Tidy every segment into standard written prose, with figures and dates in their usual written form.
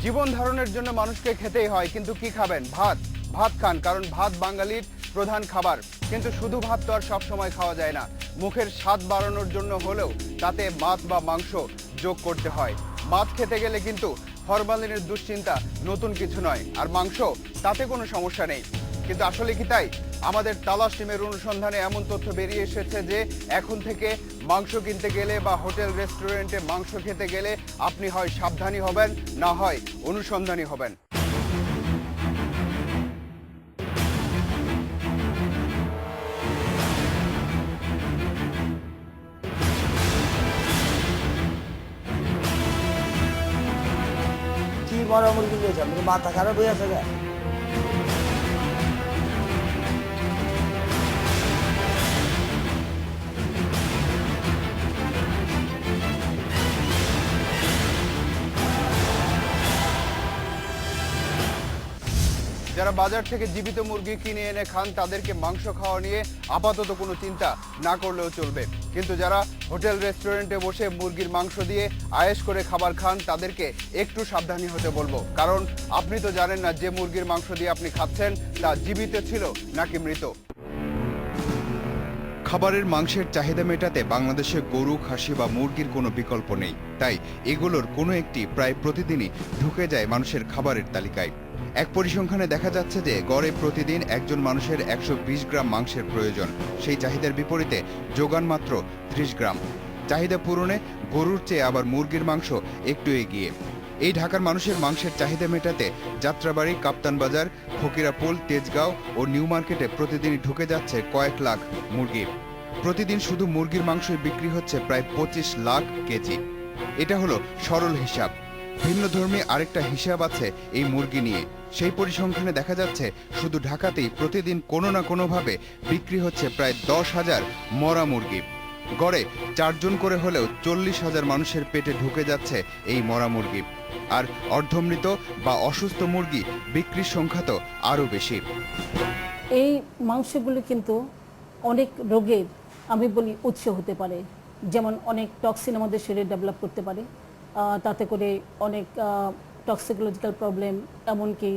জীবন ধারণের জন্য মানুষকে খেতেই হয়, কিন্তু কি খাবেন? ভাত। ভাত খান, কারণ ভাত বাঙালির প্রধান খাবার। কিন্তু শুধু ভাত তো আর সবসময় খাওয়া যায় না। মুখের স্বাদ বাড়ানোর জন্য হলেও তাতে মাছ বা মাংস যোগ করতে হয়। মাছ খেতে গেলে কিন্তু ফরমালিনের দুশ্চিন্তা নতুন কিছু নয়, আর মাংস তাতে কোনো সমস্যা নেই। কিন্তু আসলে কি তাই? আমাদের তালাশ টিমের অনুসন্ধানে এমন তথ্য বেরিয়ে এসেছে যে এখন থেকে মাংস কিনতে গেলে বা হোটেল রেস্টুরেন্টে মাংস খেতে গেলে আপনি হয় সাবধানী হবেন, না হয় অনুসন্ধানী হবেন। কি মরা মুরগি দিয়েছে মাথা খারাপ হয়ে আছে গা। যারা বাজার থেকে জীবিত মুরগি কিনে এনে খান তাদেরকে মাংস খাওয়া নিয়ে আপাতত কোনো চিন্তা না করলেও চলবে, কিন্তু যারা হোটেল রেস্টুরেন্টে বসে মুরগির মাংস দিয়ে আয়েশ করে খাবার খান তাদেরকে একটু সাবধানী হতে বলবো, কারণ আপনি তো জানেন না যে মুরগির মাংস দিয়ে আপনি খাচ্ছেন তা জীবিত ছিল নাকি মৃত। খাবারের মাংসের চাহিদা মেটাতে বাংলাদেশে গরু, খাসি বা মুরগির কোনো বিকল্প নেই, তাই এগুলোর কোনো একটি প্রায় প্রতিদিনই ঢুকে যায় মানুষের খাবারের তালিকায়। এক পরিসংখ্যানে দেখা যাচ্ছে যে গড়ে প্রতিদিন একজন মানুষের 120 গ্রাম মাংসের প্রয়োজন। সেই চাহিদার বিপরীতে যোগান মাত্র 30 গ্রাম। চাহিদা পূরণে গরুর চেয়ে আবার মুরগির মাংস একটু এগিয়ে। এই ঢাকার মানুষের মাংসের চাহিদা মেটাতে যাত্রাবাড়ি, কাপ্তান বাজার, ফকিরাপুল, তেজগাঁও ও নিউ মার্কেটে প্রতিদিনই ঢুকে যাচ্ছে কয়েক লাখ মুরগি। প্রতিদিন শুধু মুরগির মাংসই বিক্রি হচ্ছে প্রায় 25 লাখ কেজি। এটা হলো সরল হিসাব। ভিন্নধর্মী আরেকটা হিসাব আছে এই মুরগি নিয়ে। সেই পরিসংখ্যানে দেখা যাচ্ছে শুধু ঢাকাতেই প্রতিদিন কোনো না কোনোভাবে বিক্রি হচ্ছে প্রায় 10,000 মরা মুরগি। গড়ে 4 জন করে হলেও 40,000 মানুষের পেটে ঢুকে যাচ্ছে এই মরা মুরগি। আর অর্ধমৃত বা অসুস্থ মুরগি বিক্রির সংখ্যা তো আরও বেশি। এই মাংসগুলো কিন্তু অনেক রোগের আমি বলি উৎস হতে পারে, যেমন অনেক টক্সিন আমাদের শরীরে ডেভেলপ করতে পারে, তাতে করে অনেক টক্সিকোলজিক্যাল প্রবলেম, এমনকি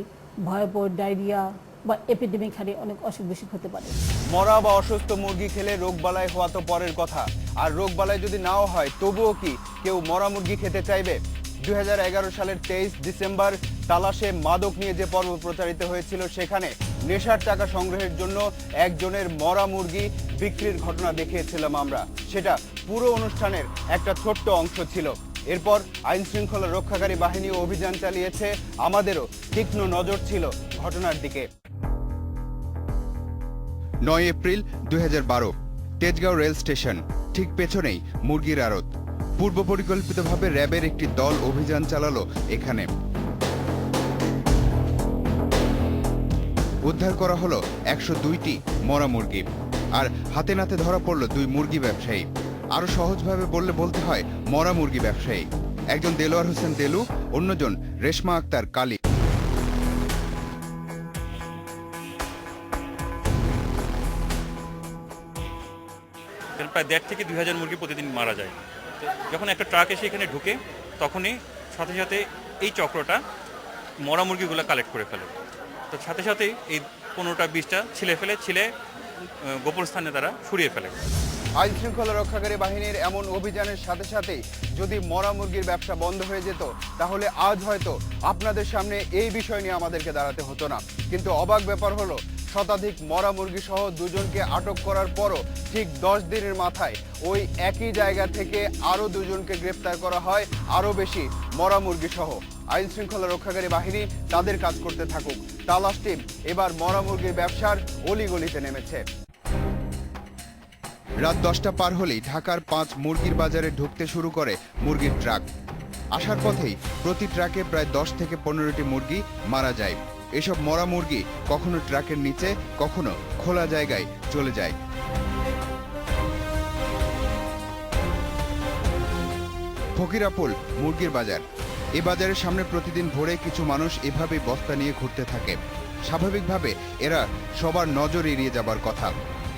ভয়াবহ ডায়রিয়া বা এপিডেমিক হারে অনেক অসুখ বিসুখ হতে পারে। মরা বা অসুস্থ মুরগি খেলে রোগবালাই হওয়া তো পরের কথা, আর রোগবালাই যদি নাও হয় তবুও কি কেউ মরা মুরগি খেতে চাইবে? 2011 সালের 23 ডিসেম্বর তালাশে মাদক নিয়ে যে পর্ব প্রচারিত হয়েছিল সেখানে নেশার টাকা সংগ্রহের জন্য একজনের মরা মুরগি বিক্রির ঘটনা দেখিয়েছিলাম আমরা। সেটা পুরো অনুষ্ঠানের একটা ছোট্ট অংশ ছিল। এরপর আইন শৃঙ্খলা রক্ষাকারী বাহিনী অভিযান চালিয়েছে, আমাদেরও তীক্ষ্ণ নজর ছিল ঘটনার দিকে। 9 এপ্রিল 2012 তেজগাঁও রেল স্টেশন, ঠিক পেছনেই মুরগির আড়ত। পূর্ব পরিকল্পিতভাবে র্যাবের একটি দল অভিযান চালালো এখানে। উদ্ধার করা হলো 102টি মরা মুরগি, আর হাতে নাতে ধরা পড়ল 2 মুরগি ব্যবসায়ী। আরো সহজভাবে বলতে হয় মরা মুরগি ব্যবসায়ী। একজন দেলোয়ার হোসেন দেলু, অন্যজন রেশমা আক্তার কালী। প্রায় 1.5 থেকে 2,000 মুরগি প্রতিদিন মারা যায়। যখন একটা ট্রাক এসে এখানে ঢুকে তখনই সাথে সাথে এই চক্রটা মরা মুরগিগুলো কালেক্ট করে ফেলে। তো সাথে সাথেই এই 15টা 20টা ছিলে গোপন স্থানে তারা সরিয়ে ফেলে। আইন শৃঙ্খলা রক্ষাকারী বাহিনীর এমন অভিযানের সাথে সাথেই যদি মরা মুরগির ব্যবসা বন্ধ হয়ে যেত তাহলে আজ হয়তো আপনাদের সামনে এই বিষয় নিয়ে আমাদেরকে দাঁড়াতে হতো না। কিন্তু অবাক ব্যাপার হলো, শতাধিক মরা মুরগি সহ 2 জনকে আটক করার পরও ঠিক 10 দিনের মাথায় ওই একই জায়গা থেকে আরও 2 জনকে গ্রেপ্তার করা হয়, আরও বেশি মরা মুরগি সহ। আইন শৃঙ্খলা রক্ষাকারী বাহিনী তাদের কাজ করতে থাকুক। তালাশ টিম এবার মরা মুরগির ব্যবসার অলিগলিতে নেমেছে। রাত 10টা পার হলেই ঢাকার 5 মুরগির বাজারে ঢুকতে শুরু করে মুরগির ট্রাক। আসার পথেই প্রতি ট্রাকে প্রায় 10 থেকে 15টি মুরগি মারা যায়। এসব মরা মুরগি কখনো ট্রাকের নিচে, কখনো খোলা জায়গায় চলে যায়। ফকিরাপুল মুরগির বাজার। এই বাজারের সামনে প্রতিদিন ভোরে কিছু মানুষ এভাবেই বস্তা নিয়ে ঘুরতে থাকে। স্বাভাবিকভাবে এরা সবার নজর এড়িয়ে যাবার কথা,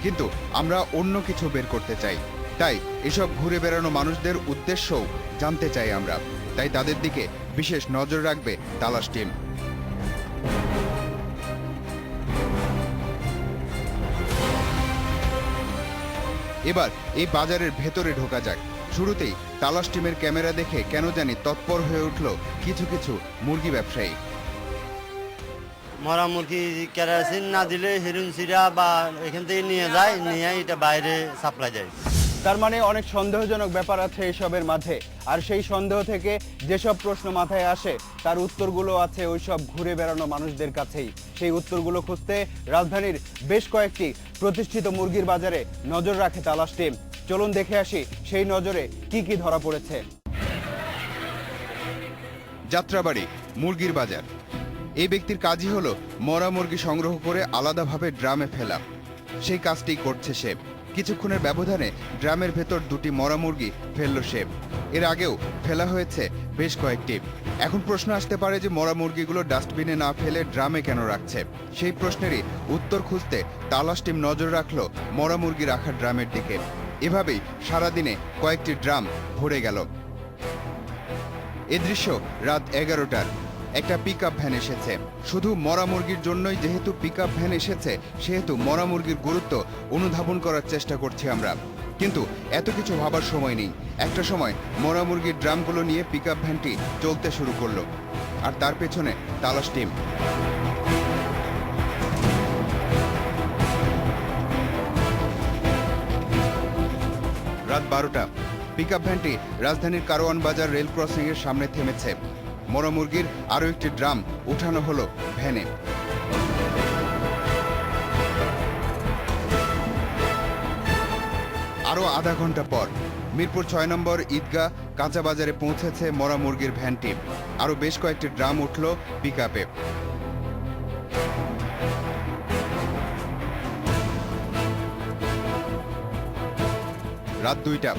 কিন্তু আমরা অন্য কিছু বের করতে চাই। তাই এসব ঘুরে বেড়ানো মানুষদের উদ্দেশ্যও জানতে চাই আমরা। তাই তাদের দিকে বিশেষ নজর রাখবে তালাশ টিম। এবার এই বাজারের ভেতরে ঢোকা যাক। শুরুতেই তালাশ টিমের ক্যামেরা দেখে কেন জানি তৎপর হয়ে উঠল কিছু কিছু মুরগি ব্যবসায়ী। মরা মুরগি কেরাসিন না দিলে হিরুন সিরা বা এখান থেকে নিয়ে যায়, নিয়ে এটা বাইরে সাপ্লাই দেয়। তার মানে অনেক সন্দেহজনক ব্যাপার আছে এসবের মাঝে, আর সেই সন্দেহ থেকে যেসব প্রশ্ন মাথায় আসে তার উত্তরগুলো আছে ওইসব ঘুরে বেড়ানো মানুষদের কাছেই। সেই উত্তরগুলো খুঁজতে রাজধানীর বেশ কয়েকটি প্রতিষ্ঠিত মুরগির বাজারে নজর রাখে তালাশ টিম। চলুন দেখে আসি সেই নজরে কি কি ধরা পড়েছে। যাত্রাবাড়ি মুরগির বাজার। এই ব্যক্তির কাজই হলো মরা মুরগি সংগ্রহ করে আলাদাভাবে ড্রামে ফেলা। সেই কাজটি করছে সে। কিছুক্ষণের ব্যবধানে ড্রামের ভেতর দুটি মরা মুরগি ফেলল সে। এর আগেও ফেলা হয়েছে বেশ কয়েকটি। এখন প্রশ্ন আসতে পারে যে মরা মুরগিগুলো ডাস্টবিনে না ফেলে ড্রামে কেন রাখছে। সেই প্রশ্নেরই উত্তর খুঁজতে তালাশ টিম নজর রাখলো মরা মুরগি রাখা ড্রামের দিকে। এভাবেই সারাদিনে কয়েকটি ড্রাম ভরে গেল। এ দৃশ্য রাত 11টার। একটা পিকআপ ভ্যান এসেছে। শুধু মরা মুরগির জন্যই যেহেতু পিকআপ ভ্যান এসেছে, সেহেতু মরা মুরগির গুরুত্ব অনুধাবন করার চেষ্টা করছি আমরা। কিন্তু এত কিছু ভাবার সময় নেই। একটা সময় মরা মুরগির ড্রামগুলো নিয়ে পিকআপ ভ্যানটি চলতে শুরু করলো, আর তার পেছনে তালাশ টিম। রাত 12টা। পিকআপ ভ্যানটি রাজধানীর কারওয়ান বাজার রেল ক্রসিং এর সামনে থেমেছে। মরা মুরগির আরো একটি ড্রাম উঠানো হলো ভ্যানে। আরো আধা ঘন্টা পর মিরপুর 6 নম্বর ঈদগাহ কাঁচা বাজারে পৌঁছেছে মরা মুরগির ভ্যানটি। আরো বেশ কয়েকটি ড্রাম উঠল পিকআপে। রাত 2টা।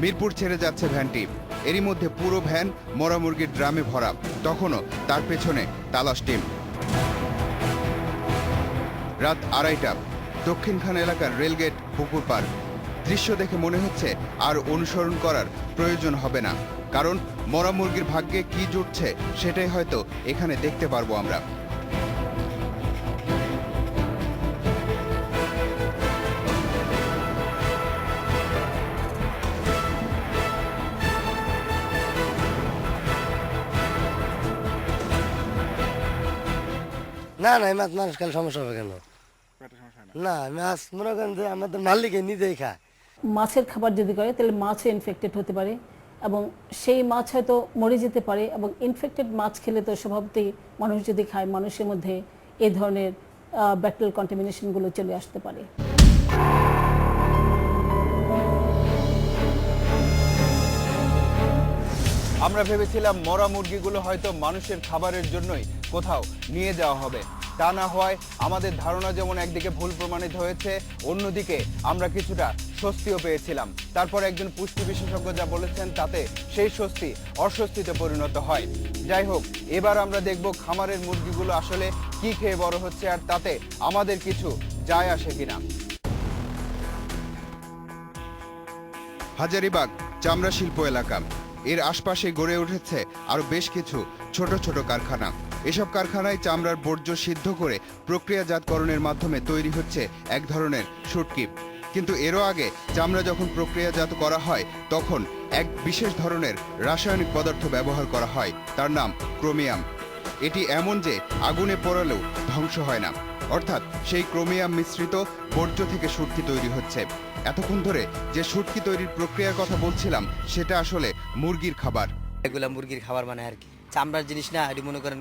মিরপুর ছেড়ে যাচ্ছে ভ্যানটি। এরই মধ্যে পুরো ভ্যান মরা মুরগির ড্রামে ভরা। তখনও তার পেছনে তালাশ টিম। রাত 2:30। দক্ষিণখান এলাকার রেলগেট পুকুর পার। দৃশ্য দেখে মনে হচ্ছে আর অনুসরণ করার প্রয়োজন হবে না, কারণ মরা মুরগির ভাগ্যে কি জুটছে সেটাই হয়তো এখানে দেখতে পারবো আমরা। না না, মাছ মানুষ খেলে সমস্যা হবে কেন? না, মাছ মনে করেন যে আমাদের মালিকে নিজেই খায়। মাছের খাবার যদি করে তাহলে মাছও ইনফেক্টেড হতে পারে, এবং সেই মাছ হয়তো মরে যেতে পারে। এবং ইনফেক্টেড মাছ খেলে তো স্বভাবতই মানুষ যদি খায়, মানুষের মধ্যে এই ধরনের ব্যাকটেরিয়াল কন্টামিনেশনগুলো চলে আসতে পারে। আমরা ভেবেছিলাম মরা মুরগিগুলো হয়তো মানুষের খাবারের জন্যই কোথাও নিয়ে যাওয়া হবে। তা না হয় আমাদের ধারণা যেমন একদিকে ভুল প্রমাণিত হয়েছে, অন্যদিকে আমরা কিছুটা স্বস্তিও পেয়েছিলাম। তারপর একজন পুষ্টি বিশেষজ্ঞ যা বলেছেন তাতে সেই স্বস্তি অস্বস্তিতে পরিণত হয়। যাই হোক, এবার আমরা দেখব খামারের মুরগিগুলো আসলে কি খেয়ে বড় হচ্ছে, আর তাতে আমাদের কিছু যায় আসে কিনা। হাজারীবাগ চামড়া শিল্প এলাকা। এর আশপাশে গড়ে উঠেছে আরো বেশ কিছু ছোট ছোট কারখানা। এসব কারখানায় চামড়ার বর্জ্য সিদ্ধ করে প্রক্রিয়াজাতকরণের মাধ্যমে তৈরি হচ্ছে এক ধরনের শুটকি। কিন্তু এরও আগে চামড়া যখন প্রক্রিয়াজাত করা হয় তখন এক বিশেষ ধরনের রাসায়নিক পদার্থ ব্যবহার করা হয়, তার নাম ক্রোমিয়াম। এটি এমন যে আগুনে পোড়ালেও ধ্বংস হয় না, অর্থাৎ সেই ক্রোমিয়াম মিশ্রিত বর্জ্য থেকে শুটকি তৈরি হচ্ছে। এতক্ষণ ধরে যে শুটকি তৈরির প্রক্রিয়ার কথা বলছিলাম সেটা আসলে মুরগির খাবার। এগুলা মুরগির খাবার মানে আর কি, চামড়ার জিনিস না, এটি মনে করেন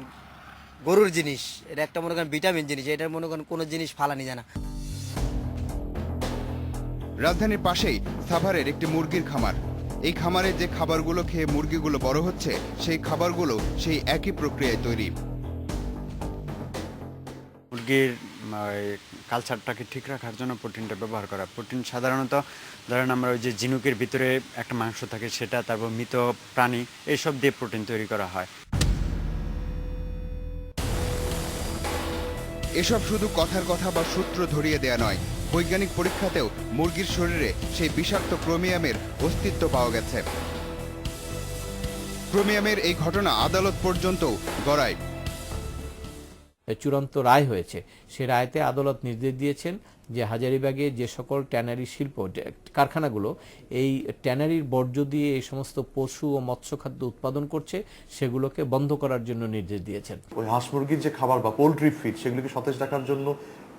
গরুর জিনিস। এটা একটা মনে করেন ভিটামিন জিনিস, এটার মনে করেন কোনো জিনিস ফালানি জানা। রাজধানীর পাশেই সাভারের একটি মুরগির খামার। এই খামারে যে খাবারগুলো খেয়ে মুরগিগুলো বড় হচ্ছে সেই খাবারগুলো সেই একই প্রক্রিয়ায় তৈরি। মুরগির কালচারটাকে ঠিক রাখার জন্য প্রোটিনটা ব্যবহার করা। প্রোটিন সাধারণত ধরেন আমরা ওই যে ঝিনুকের ভিতরে একটা মাংস থাকে সেটা, তারপর মৃত প্রাণী, এইসব দিয়ে প্রোটিন তৈরি করা হয়। এসব শুধু কথার কথা বা সূত্র ধরিয়ে দেয়া নয়, বৈজ্ঞানিক পরীক্ষাতেও মুরগির শরীরে সেই বিষাক্ত ক্রোমিয়ামের অস্তিত্ব পাওয়া গেছে। ক্রোমিয়ামের এই ঘটনা আদালত পর্যন্ত গড়ায়। চূড়ান্ত রায় হয়েছে, সে রায়তে আদালত নির্দেশ দিয়েছেন যে হাজারীবাগে যে সকল ট্যানারি শিল্প কারখানাগুলো এই ট্যানারির বর্জ্য দিয়ে এই সমস্ত পশু ও মৎস্য খাদ্য উৎপাদন করছে সেগুলোকে বন্ধ করার জন্য নির্দেশ দিয়েছেন। ওই হাঁস মুরগির যে খাবার বা পোলট্রি ফিড সেগুলোকে সতেজ রাখার জন্য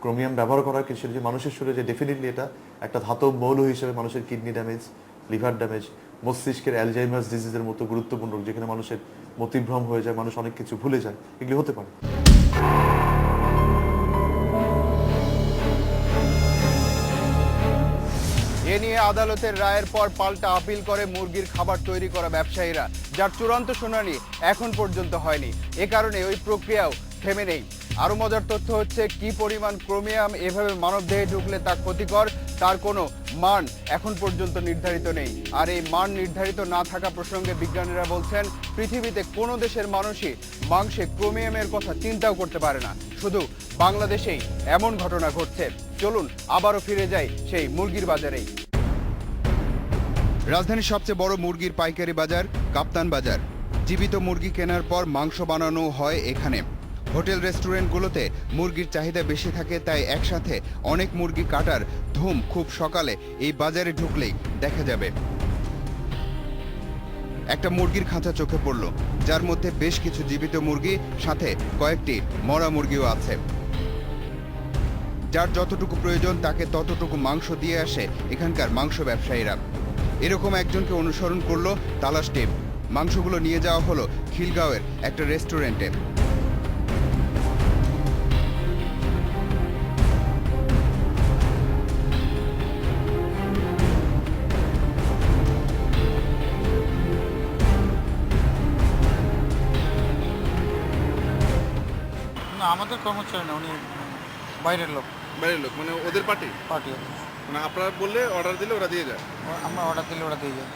ক্রোমিয়াম ব্যবহার করা কিছু যে মানুষের শরীরে ডেফিনেটলি এটা একটা ধাতব মৌল হিসেবে মানুষের কিডনি ড্যামেজ, লিভার ড্যামেজ, মস্তিষ্কের অ্যালজাইমার্স ডিজিজের মতো গুরুত্বপূর্ণ রোগ যেখানে মানুষের মতিভ্রম হয়ে যায়, মানুষ অনেক কিছু ভুলে যায়, এগুলি হতে পারে। এ নিয়ে আদালতের রায়ের পর পাল্টা আপিল করে মুরগির খাবার তৈরি করা ব্যবসায়ীরা, যার চূড়ান্ত শুনানি এখন পর্যন্ত হয়নি। এ কারণে ওই প্রক্রিয়াও থেমে নেই। আরো মজার তথ্য হচ্ছে কি পরিমাণ ক্রোমিয়াম এভাবে মানবদেহে ঢুকলে তা ক্ষতিকর তার কোনো মান এখন পর্যন্ত নির্ধারিত নেই। আর এই মান নির্ধারিত না থাকা প্রসঙ্গে বিজ্ঞানীরা বলছেন পৃথিবীতে কোনো দেশের মানুষই মাংসে ক্রোমিয়ামের কথা চিন্তাও করতে পারে না, শুধু বাংলাদেশেই এমন ঘটনা ঘটছে। চলুন আবারও ফিরে যাই সেই মুরগির বাজারেই। রাজধানীর সবচেয়ে বড় মুরগির পাইকারি বাজার কাপ্তান বাজার। জীবিত মুরগি কেনার পর মাংস বানানো হয় এখানে। হোটেল রেস্টুরেন্টগুলোতে মুরগির চাহিদা বেশি থাকে, তাই একসাথে অনেক মুরগি কাটার ধুম খুব সকালে এই বাজারে ঢুকলেই দেখা যাবে। একটা মুরগির খাঁচা চোখে পড়ল, যার মধ্যে বেশ কিছু জীবিত মুরগি, সাথে কয়েকটি মরা মুরগিও আছে। যার যতটুকু প্রয়োজন তাকে ততটুকু মাংস দিয়ে আসে এখানকার মাংস ব্যবসায়ীরা। এরকম একজনকে অনুসরণ করলো তালাশ টিম। মাংসগুলো নিয়ে যাওয়া হলো খিলগাঁওয়ের একটা রেস্টুরেন্টে। না, আমাদের কর্মচারী না, উনি বাইরের লোক। বাইরের লোক মানে ওদের পার্টি? পার্টি। মানে আপনারা বললে অর্ডার দিলে ওরা দিয়ে যায়? আমরা অর্ডার দিলে ওরা দিয়ে যায়।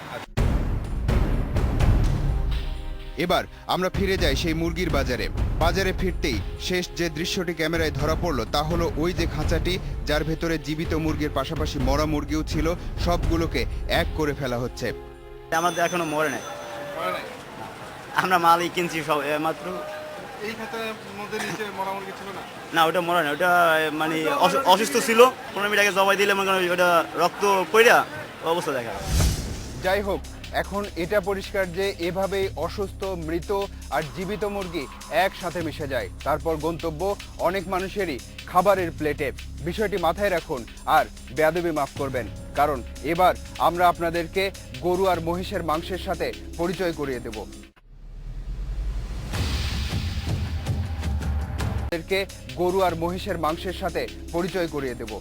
এবার আমরা ফিরে যাই সেই মুরগির বাজারে। বাজারে ফিরতেই শেষ যে দৃশ্যটি ক্যামেরায় ধরা পড়ল তা হলো ওই যে খাঁচাটি, যার ভেতরে জীবিত মুরগির পাশাপাশি মরা মুরগিও ছিল। সবগুলোকে এক করে ফেলা হচ্ছে। আমাদের এখনো মরে নাই, আমরা মালই কিনছি সব মাত্র। এই খাঁচার মধ্যে নিচে মরা মুরগি ছিল না? না, ওটা মরে না, ওটা মানে অসুস্থ ছিল। 15 মিনিট আগে জবাই দিলে মনে করেন ওটা রক্ত পড়া অবস্থা দেখা। যাই হোক, এখন এটা পরিষ্কার যে এভাবেই অসুস্থ, মৃত আর জীবিত মুরগি একসাথে মিশে যায়, তারপর গন্তব্য অনেক মানুষেরই খাবারের প্লেটে। বিষয়টি মাথায় রাখুন আর বেয়াদবি মাফ করবেন, কারণ এবার আমরা আপনাদেরকে গরু আর মহিষের মাংসের সাথে পরিচয় করিয়ে দেব। গরু আর মহিষের মাংসের সাথে পরিচয় করিয়ে দেব।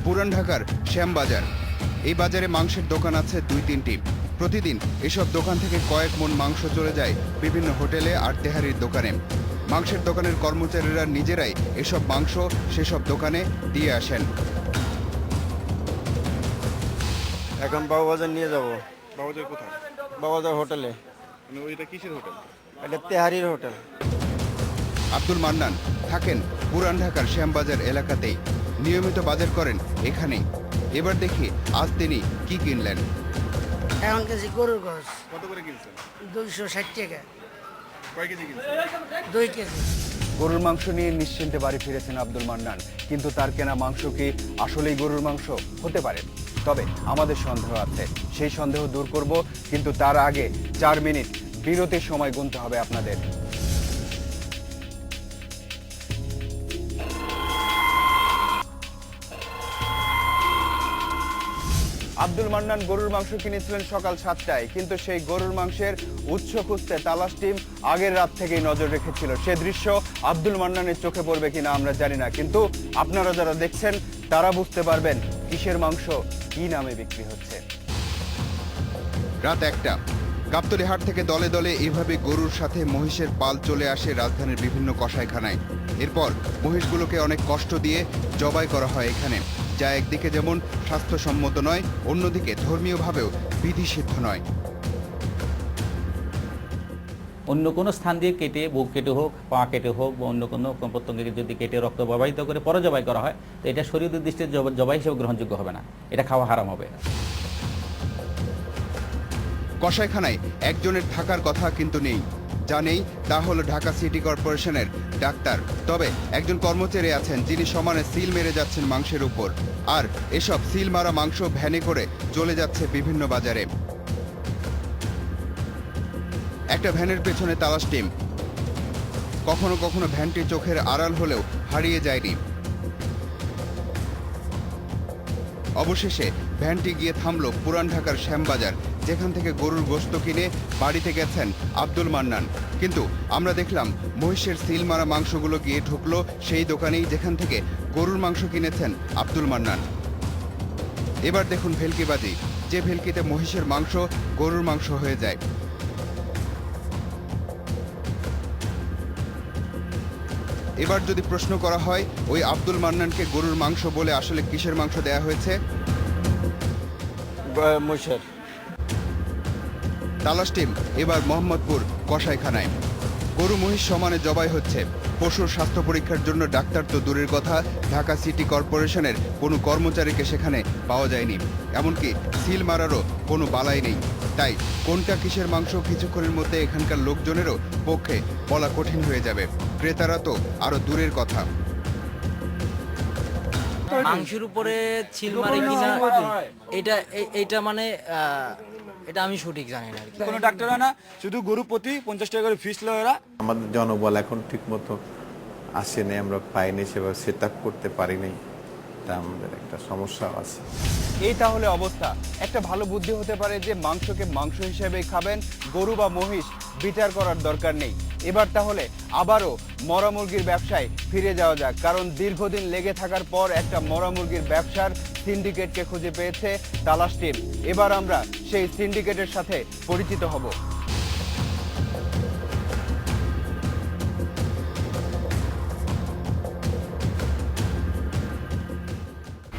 পুরান ঢাকার শ্যামবাজার। এই বাজারে মাংসের দোকান আছে 2-3টি। প্রতিদিন এসব দোকান থেকে কয়েক মণ মাংস চলে যায় বিভিন্ন হোটেলে আর তেহারির দোকানে। মাংসের দোকানের কর্মচারীরা নিজেরাই এসব মাংস সেসব দোকানে দিয়ে আসেন। এখন বাবুবাজার নিয়ে যাব। বাবুজার কোথায়? বাবুবাজার হোটেলে। মানে ওইটা কিসের হোটেল? এটা তেহারির হোটেল। আব্দুল মান্নান থাকেন পুরান ঢাকার শ্যামবাজার এলাকাতেই। নিয়মিত বাজার করেন এখানেই। এবার দেখি আজ তিনি কি কিনলেন। এখন কেজি গরুর গোশ কত করে কিনছেন? 260 টাকা। কয় কেজি কিনছেন? 2 কেজি। গরুর মাংস নিয়ে নিশ্চিন্তে বাড়ি ফিরেছেন আব্দুল মান্নান, কিন্তু তার কেনা মাংস কি আসলেই গরুর মাংস হতে পারে? তবে আমাদের সন্দেহ আছে, সেই সন্দেহ দূর করব, কিন্তু তার আগে 4 মিনিট বিরতির সময় গুনতে হবে আপনাদের। আব্দুল মান্নান গরুর মাংস কিনেছিলেন সকাল 7টায়, কিন্তু সেই গরুর মাংসের উৎস খুঁজতে তালাশ টিম আগের রাত থেকেই নজর রেখেছিল। সে দৃশ্য আব্দুল মান্নানের চোখে পড়বে কিনা আমরা জানি না, কিন্তু আপনারা যারা দেখছেন তারা বুঝতে পারবেন কিসের মাংস কি নামে বিক্রি হচ্ছে। রাত 1টা। গাবতলী হাট থেকে দলে দলে এভাবে গরুর সাথে মহিষের পাল চলে আসে রাজধানীর বিভিন্ন কসাইখানায়। এরপর মহিষগুলোকে অনেক কষ্ট দিয়ে জবাই করা হয় এখানে, যা একদিকে যেমন স্বাস্থ্যসম্মত নয়, অন্যদিকে ধর্মীয়ভাবেও বিধিসিদ্ধ নয়। অন্য কোনো স্থান দিয়ে কেটে, বুক কেটে হোক, পা কেটে হোক বা অন্য কোনো প্রত্যঙ্গে যদি কেটে রক্ত প্রবাহিত করে পরে জবাই করা হয়, তো এটা শরীয়তের দৃষ্টিতে জবাই হিসেবে গ্রহণযোগ্য হবে না, এটা খাওয়া হারাম হবে। কসাইখানায় একজনের থাকার কথা কিন্তু নেই, যা নেই তা হলো ঢাকা সিটি কর্পোরেশনের ডাক্তার। তবে একজন কর্মচারী আছেন যিনি সমানে সিল মেরে যাচ্ছেন মাংসের উপর, আর এসব সিল মারা মাংস ভ্যানে করে চলে যাচ্ছে বিভিন্ন বাজারে। একটা ভ্যানের পেছনে তালাশ টিম। কখনো কখনো ভ্যানটি চোখের আড়াল হলেও হারিয়ে যায়নি। অবশেষে ভ্যানটি গিয়ে থামলো পুরান ঢাকার শ্যামবাজার, যেখান থেকে গরুর গোশত কিনে বাড়িতে গেছেন আব্দুল মান্নান। কিন্তু আমরা দেখলাম মহিষের সিল মারা মাংসগুলো গিয়ে ঢুকলো সেই দোকানেই যেখান থেকে গরুর মাংস কিনেছেন আব্দুল মান্নান। এবার দেখুন ভেলকিবাজি, যে ভেলকিতে মহিষের মাংস গরুর মাংস হয়ে যায়। এবার যদি প্রশ্ন করা হয় ওই আব্দুল মান্নানকে গরুর মাংস বলে আসলে কিসের মাংস দেয়া হয়েছে? মহিষের। তালাশ টিম এবার মোহাম্মদপুর কসাইখানায়। গরু মহিষ সমানে জবাই হচ্ছে। পশুর স্বাস্থ্য পরীক্ষার জন্য ডাক্তার তো দূরের কথা, ঢাকা সিটি কর্পোরেশনের কোনো কর্মচারীকে সেখানে পাওয়া যায়নি, এমনকি সিল মারারও কোনো বালাই নেই। তাই কোনটা কিসের মাংস কিছুক্ষণের মধ্যে এখানকার লোকজনেরও পক্ষে বলা কঠিন হয়ে যাবে, ক্রেতারা তো আরো দূরের কথা। মাংসের উপরে ছিল মারে কিনা এটা মানে এটা আমি সঠিক জানি না। কোনো ডাক্তার না, শুধু গরু প্রতি 50 টাকা করে ফিস লয় ওরা। আমাদের জনবল এখন ঠিক মতো আসেনি, আমরা পাইনি, সেভাবে সেট আপ করতে পারিনি, তা আমাদের একটা সমস্যাও আছে। এই তাহলে অবস্থা। একটা ভালো বুদ্ধি হতে পারে যে মাংসকে মাংস হিসেবেই খাবেন, গরু বা মহিষ বিচার করার দরকার নেই। এবার তাহলে আবারও মরা মুরগির ব্যবসায় ফিরে যাওয়া যাক, কারণ দীর্ঘদিন লেগে থাকার পর একটা মরা মুরগির ব্যবসার সিন্ডিকেটকে খুঁজে পেয়েছে তালাশ টিম। এবার আমরা সেই সিন্ডিকেটের সাথে পরিচিত হব।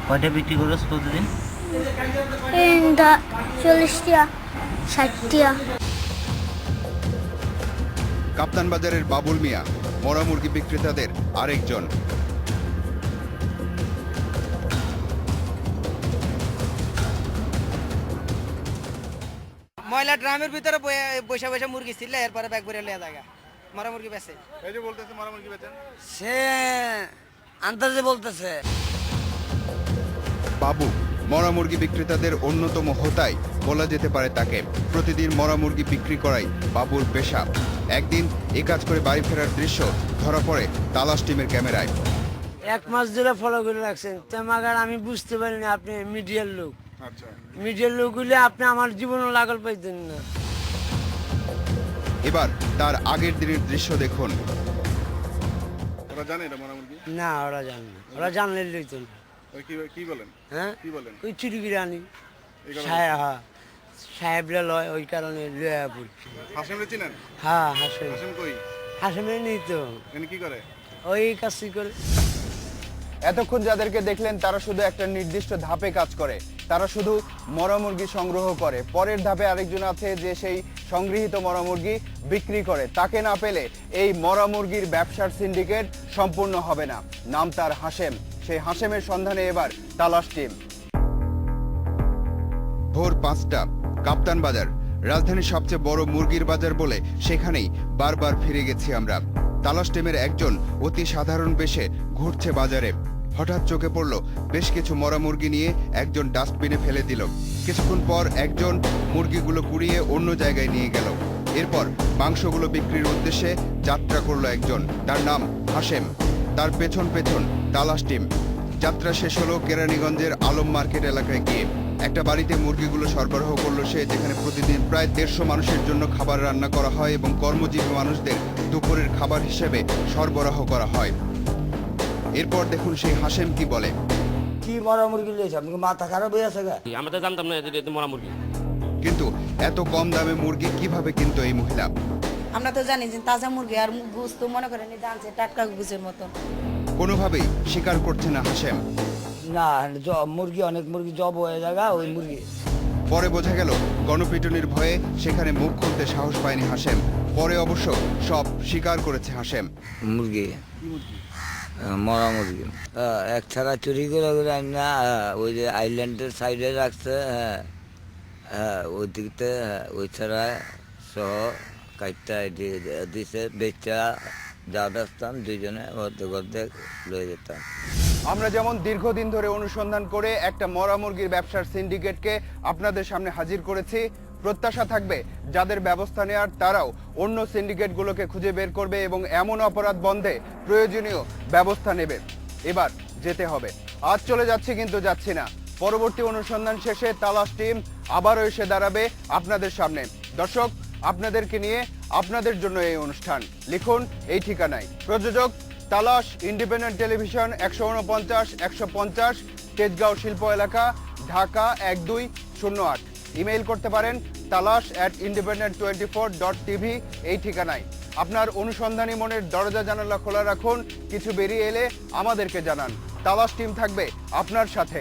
কয়টা বিক্রি করছ প্রতিদিন? 40 টাকা, 60 টাকা। কাপ্তান বাজারের বাবুল মিয়া মরা মুরগি বিক্রেতাদের আরেকজন। ময়লা ড্রামের ভিতরে বসে বসে মুরগি ছিল, এরপরে ব্যাগ ভরে লিয়া জায়গা মরা মুরগি বেচে। এই যে বলতেছে মরা মুরগি বেচেন, সে আন্দাজে বলতেছে। বাবু মরা মুরগি বিক্রেতাদের অন্যতম হোতাই বলা যেতে পারে তাকে। প্রতিদিন মরা মুরগি বিক্রি করাই বাবুর পেশা। একদিন এ কাজ করে বাড়ি ফেরার দৃশ্য ধরা পড়ে তালাশ টিমের ক্যামেরায়। 1 মাস ধরে ফলো করে রাখছেন, তেমাগার আমি বুঝতে পারিনি আপনি মিডিয়ার লোক। আচ্ছা, মিডিয়ার লোক হইলে আপনি আমার জীবনে লাগল পাইতেন না। এবার তার আগের দিনের দৃশ্য দেখুন। ওরা জানে এটা মরা মুরগি? না, ওরা জানে না, ওরা জানলে লইতো না। ওই কি বলেন? হ্যাঁ, কি বলেন? ওই চুরি করে আনি সাহেবরা লয়, ওই কারণে লয়া পড়ি। হাসেমরে চিনেন? হ্যাঁ, হাসেম। হাসেম কই? হাসেমে নেই তো, এনে কি করে? ওই কাজই করে। এতক্ষণ যাদেরকে দেখলেন তারা শুধু একটা নির্দিষ্ট ধাপে কাজ করে, তারা শুধু মরা মুরগি সংগ্রহ করে। পরের ধাপে আরেকজন আছে যে সেই সংগৃহীত মরা মুরগি বিক্রি করে। তাকে না পেলে এই মরা মুরগির ব্যবসার সিন্ডিকেট সম্পূর্ণ হবে না। নাম তার হাশেম। সেই হাশেমের সন্ধানে এবার তালাশ টিম। ভোর 5টা, কাপ্তান বাজার, রাজধানীর সবচেয়ে বড় মুরগির বাজার বলে সেখানেই বারবার ফিরে গেছি আমরা। তালাশ টিমের একজন অতি সাধারণ বেশে ঘুরছে বাজারে। হঠাৎ চোখে পড়ল বেশ কিছু মরা মুরগি নিয়ে একজন ডাস্টবিনে ফেলে দিল। কিছুক্ষণ পর একজন মুরগিগুলো কুড়িয়ে অন্য জায়গায় নিয়ে গেল। এরপর মাংসগুলো বিক্রির উদ্দেশ্যে যাত্রা করলো একজন, তার নাম হাশেম। তার পেছন পেছন তালাশ টিম। যাত্রা শেষ হলো কেরানীগঞ্জের আলম মার্কেট এলাকায় গিয়ে। একটা বাড়িতে মুরগিগুলো সরবরাহ করলো সে, যেখানে প্রতিদিন প্রায় 150 মানুষের জন্য খাবার রান্না করা হয় এবং কর্মজীবী মানুষদের দুপুরের খাবার হিসেবে সরবরাহ করা হয়। এরপর দেখুন সেই হাশেম কি বলে। কি মরা মুরগি লিয়েছে? আপনি মাথা খারাপ হয়ে আছে? আমরা তো জানতাম না এটা মরা মুরগি। কিন্তু এত কম দামে মুরগি কিভাবে কিনতো এই মহিলা? আমরা তো জানি যে তাজা মুরগি আর গোশত মনে করেন জানছে টাটকা গুজের মতো। কোনোভাবেই স্বীকার করছে না হাশেম। না, মুরগি অনেক মুরগি জব হয়ে জায়গা ওই মুরগি। পরে বোঝা গেল গণপিটুনির ভয়ে সেখানে মুখ খুলতে সাহস পায়নি হাশেম। পরে অবশ্য সব স্বীকার করেছে হাশেম। মুরগি মরা মুরগি এক ছাড়া চুরি করে না, ওই যে আইল্যান্ডের সাইডে রাখছে, হ্যাঁ হ্যাঁ ওই দিকতে, ওই ছাড়া সহ কাইটটা দিছে, বেচা যা ব্যস্তাম দুইজনে অর্ধেক লয়ে যেতাম। আমরা যেমন দীর্ঘদিন ধরে অনুসন্ধান করে একটা মরা মুরগির ব্যবসার সিন্ডিকেটকে আপনাদের সামনে হাজির করেছি, প্রত্যাশা থাকবে যাদের ব্যবস্থা নেওয়ার তারাও অন্য সিন্ডিকেটগুলোকে খুঁজে বের করবে এবং এমন অপরাধ বন্ধে প্রয়োজনীয় ব্যবস্থা নেবে। এবার যেতে হবে, আজ চলে যাচ্ছি কিন্তু যাচ্ছি না। পরবর্তী অনুসন্ধান শেষে তালাশ টিম আবারও এসে দাঁড়াবে আপনাদের সামনে। দর্শক, আপনাদেরকে নিয়ে, আপনাদের জন্য এই অনুষ্ঠান। লিখুন এই ঠিকানায়। প্রযোজক তালাশ, ইন্ডিপেন্ডেন্ট টেলিভিশন, 149-150 তেজগাঁও শিল্প এলাকা, ঢাকা 1208। ইমেইল করতে পারেন talash@independent24.tv এই ঠিকানায়। আপনার অনুসন্ধানী মনের দরজা জানালা খোলা রাখুন, কিছু বেরিয়ে এলে আমাদেরকে জানান। তালাশ টিম থাকবে আপনার সাথে।